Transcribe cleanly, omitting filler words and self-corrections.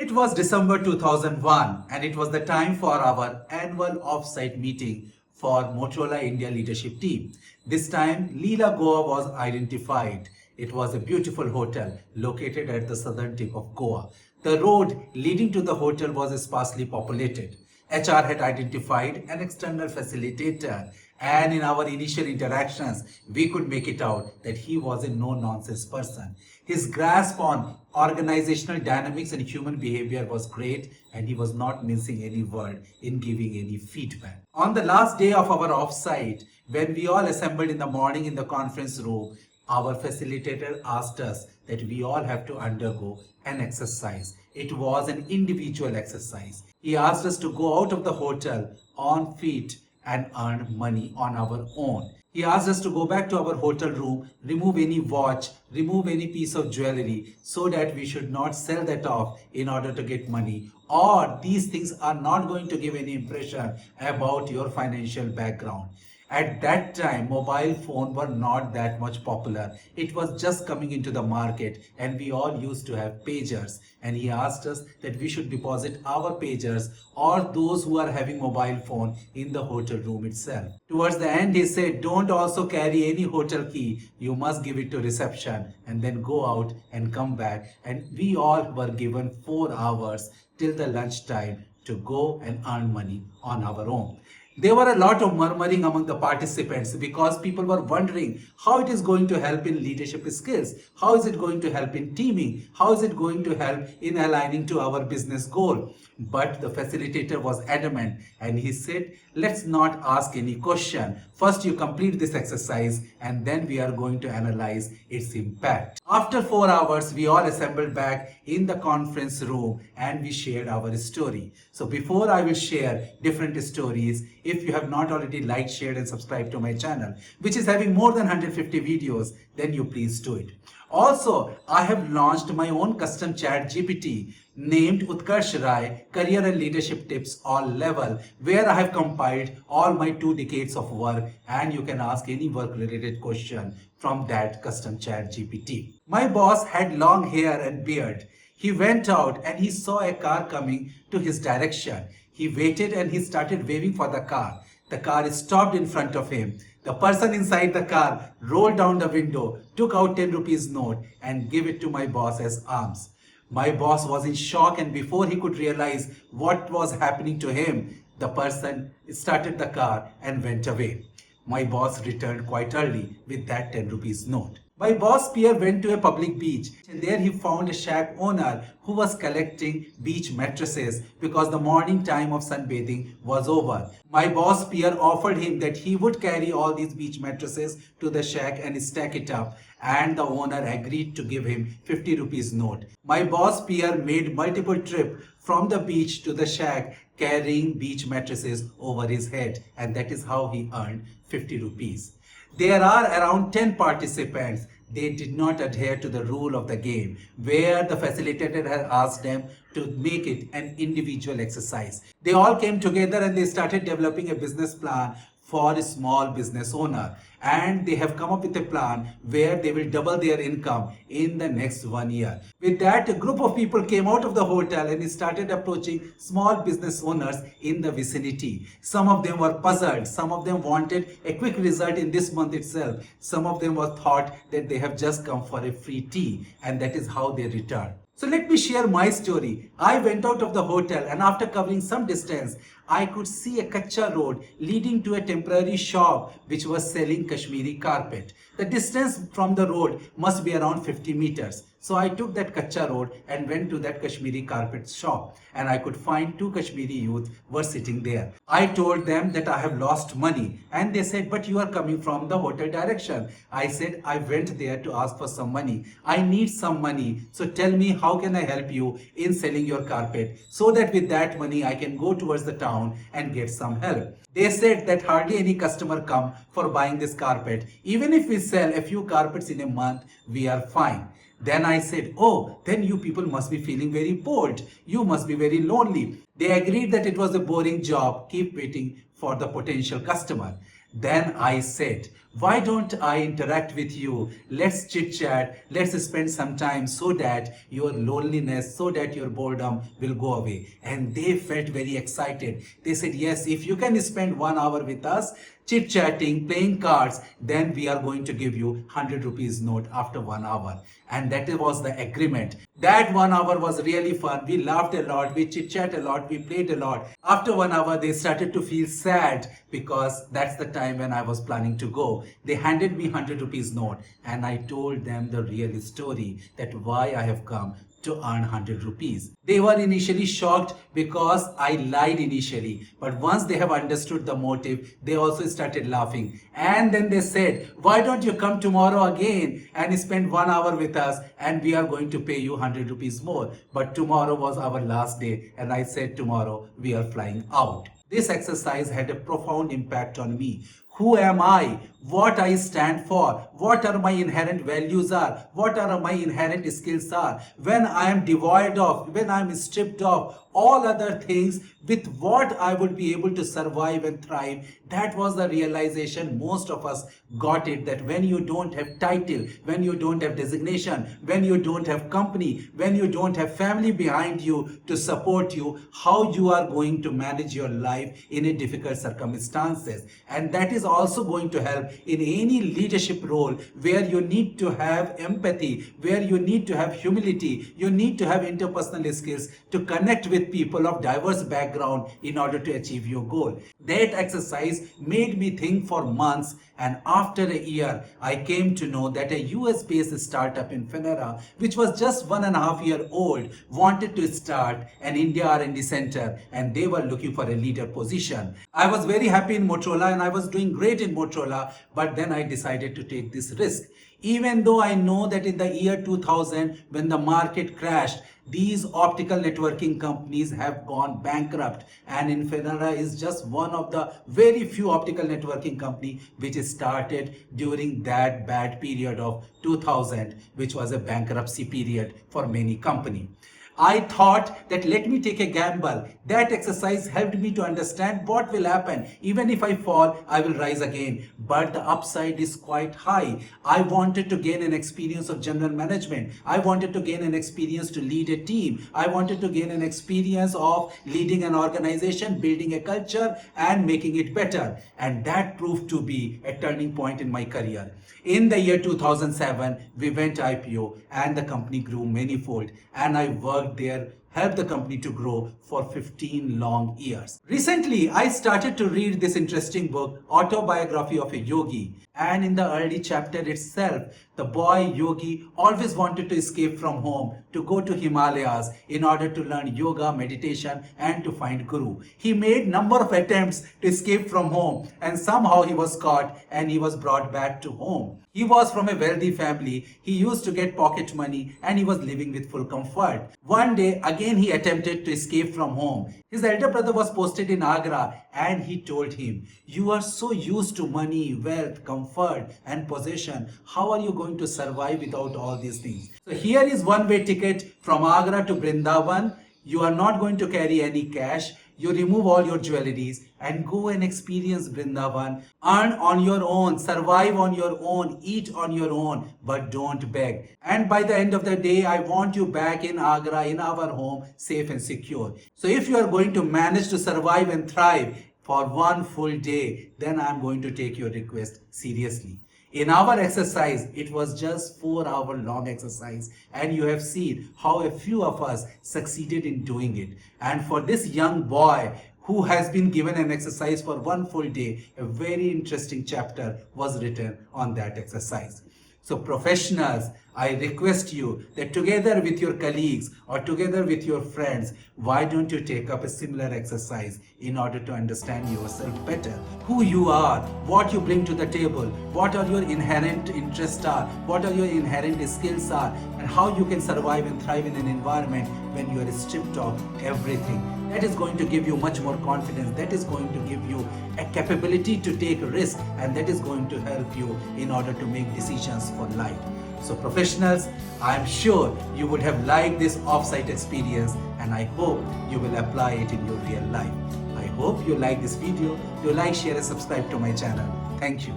It was December 2001 and it was the time for our annual off-site meeting for Motorola India leadership team. This time Leela Goa was identified. It was a beautiful hotel located at the southern tip of Goa. The road leading to the hotel was sparsely populated. HR had identified an external facilitator, and in our initial interactions, we could make it out that he was a no-nonsense person. His grasp on organizational dynamics and human behavior was great, and he was not mincing any word in giving any feedback. On the last day of our offsite, when we all assembled in the morning in the conference room, our facilitator asked us that we all have to undergo an exercise. It was an individual exercise. He asked us to go out of the hotel on feet and earn money on our own. He asked us to go back to our hotel room, remove any watch, remove any piece of jewelry so that we should not sell that off in order to get money. Or these things are not going to give any impression about your financial background. At that time, mobile phones were not that much popular. It was just coming into the market and we all used to have pagers. And he asked us that we should deposit our pagers or those who are having mobile phone in the hotel room itself. Towards the end, he said, don't also carry any hotel key. You must give it to reception and then go out and come back. And we all were given 4 hours till the lunchtime to go and earn money on our own. There were a lot of murmuring among the participants because people were wondering how it is going to help in leadership skills, how is it going to help in teaming, how is it going to help in aligning to our business goal. But the facilitator was adamant and he said, let's not ask any question. First you complete this exercise and then we are going to analyze its impact. After 4 hours, we all assembled back in the conference room and we shared our story. So before I will share different stories, if you have not already liked, shared and subscribed to my channel, which is having more than 150 videos, then you please do it. Also, I have launched my own custom chat GPT named Utkarsh Rai Career and Leadership Tips All Level, where I have compiled all my 2 decades of work and you can ask any work related question from that custom chat GPT. My boss had long hair and beard. He went out and he saw a car coming to his direction. He waited and he started waving for the car. The car stopped in front of him. The person inside the car rolled down the window, took out 10 rupees note and gave it to my boss as alms. My boss was in shock and before he could realize what was happening to him, the person started the car and went away. My boss returned quite early with that 10 rupees note. My boss Pierre went to a public beach and there he found a shack owner who was collecting beach mattresses because the morning time of sunbathing was over. My boss Pierre offered him that he would carry all these beach mattresses to the shack and stack it up, and the owner agreed to give him 50 rupees note. My boss Pierre made multiple trips from the beach to the shack carrying beach mattresses over his head, and that is how he earned 50 rupees. There are around 10 participants. They did not adhere to the rule of the game, where the facilitator had asked them to make it an individual exercise. They all came together and they started developing a business plan for a small business owner, and they have come up with a plan where they will double their income in the next 1 year. With that, a group of people came out of the hotel and started approaching small business owners in the vicinity. Some of them were puzzled, some of them wanted a quick result in this month itself, some of them were thought that they have just come for a free tea, and that is how they returned. So let me share my story. I went out of the hotel and after covering some distance, I could see a kacha road leading to a temporary shop which was selling Kashmiri carpet. The distance from the road must be around 50 meters. So I took that kacha road and went to that Kashmiri carpet shop, and I could find 2 Kashmiri youth were sitting there. I told them that I have lost money and they said, but you are coming from the hotel direction. I said, I went there to ask for some money. I need some money. So tell me, how can I help you in selling your carpet so that with that money I can go towards the town and get some help. They said that hardly any customer come for buying this carpet. Even if we sell a few carpets in a month, we are fine. Then I said, oh, then you people must be feeling very bored. You must be very lonely. They agreed that it was a boring job. Keep waiting for the potential customer. Then I said, Why don't I interact with you? Let's chit chat. Let's spend some time so that your loneliness, so that your boredom will go away. And they felt very excited. They said, yes, if you can spend 1 hour with us, chit chatting, playing cards, then we are going to give you 100 rupees note after 1 hour. And that was the agreement. That 1 hour was really fun. We laughed a lot, we chit chat a lot, we played a lot. After 1 hour, they started to feel sad because that's the time when I was planning to go. They handed me 100 rupees note and I told them the real story, that why I have come to earn 100 rupees. They were initially shocked because I lied initially, but once they have understood the motive, they also started laughing. And then they said, why don't you come tomorrow again and spend 1 hour with us, and we are going to pay you 100 rupees more. But tomorrow was our last day and I said tomorrow we are flying out. This exercise had a profound impact on me. Who am I? What I stand for? What are my inherent values are? What are my inherent skills are? When I am devoid of, when I am stripped of all other things, with what I would be able to survive and thrive. That was the realization most of us got it, that when you don't have title, when you don't have designation, when you don't have company, when you don't have family behind you to support you, how you are going to manage your life in a difficult circumstances. And that is also going to help in any leadership role where you need to have empathy, where you need to have humility, you need to have interpersonal skills to connect with people of diverse background in order to achieve your goal. That exercise made me think for months, and after a year, I came to know that a US-based startup in Finera, which was just 1.5 years old, wanted to start an India R&D center, and they were looking for a leader position. I was very happy in Motorola and I was doing great in Motorola, but then I decided to take this risk. Even though I know that in the year 2000, when the market crashed, these optical networking companies have gone bankrupt, and Infinera is just one of the very few optical networking company which started during that bad period of 2000, which was a bankruptcy period for many companies. I thought that let me take a gamble. That exercise helped me to understand what will happen. Even if I fall, I will rise again. But the upside is quite high. I wanted to gain an experience of general management. I wanted to gain an experience to lead a team. I wanted to gain an experience of leading an organization, building a culture, and making it better. And that proved to be a turning point in my career. In the year 2007, we went IPO and the company grew manifold, and I worked there, helped the company to grow for 15 long years. Recently, I started to read this interesting book, Autobiography of a Yogi. And in the early chapter itself, the boy Yogi always wanted to escape from home, to go to Himalayas in order to learn yoga, meditation, and to find Guru. He made number of attempts to escape from home, and somehow he was caught and he was brought back to home. He was from a wealthy family. He used to get pocket money and he was living with full comfort. One day, again he attempted to escape from home. His elder brother was posted in Agra and he told him, "You are so used to money, wealth, comfort and possession. How are you going to survive without all these things?" So here is one-way ticket from Agra to Vrindavan. You are not going to carry any cash. You remove all your jewelries and go and experience Vrindavan. Earn on your own, survive on your own, eat on your own, but don't beg. And by the end of the day, I want you back in Agra, in our home, safe and secure. So if you are going to manage to survive and thrive for one full day, then I'm going to take your request seriously. In our exercise, it was just 4 hour long exercise, and you have seen how a few of us succeeded in doing it. And for this young boy who has been given an exercise for one full day, a very interesting chapter was written on that exercise. So professionals, I request you that together with your colleagues or together with your friends, why don't you take up a similar exercise in order to understand yourself better, who you are, what you bring to the table, what are your inherent interests are, what are your inherent skills are, and how you can survive and thrive in an environment when you are stripped of everything. That is going to give you much more confidence. That is going to give you a capability to take risk, and that is going to help you in order to make decisions for life. So professionals, I am sure you would have liked this offsite experience, and I hope you will apply it in your real life. I hope you like this video. You like, share and subscribe to my channel. Thank you.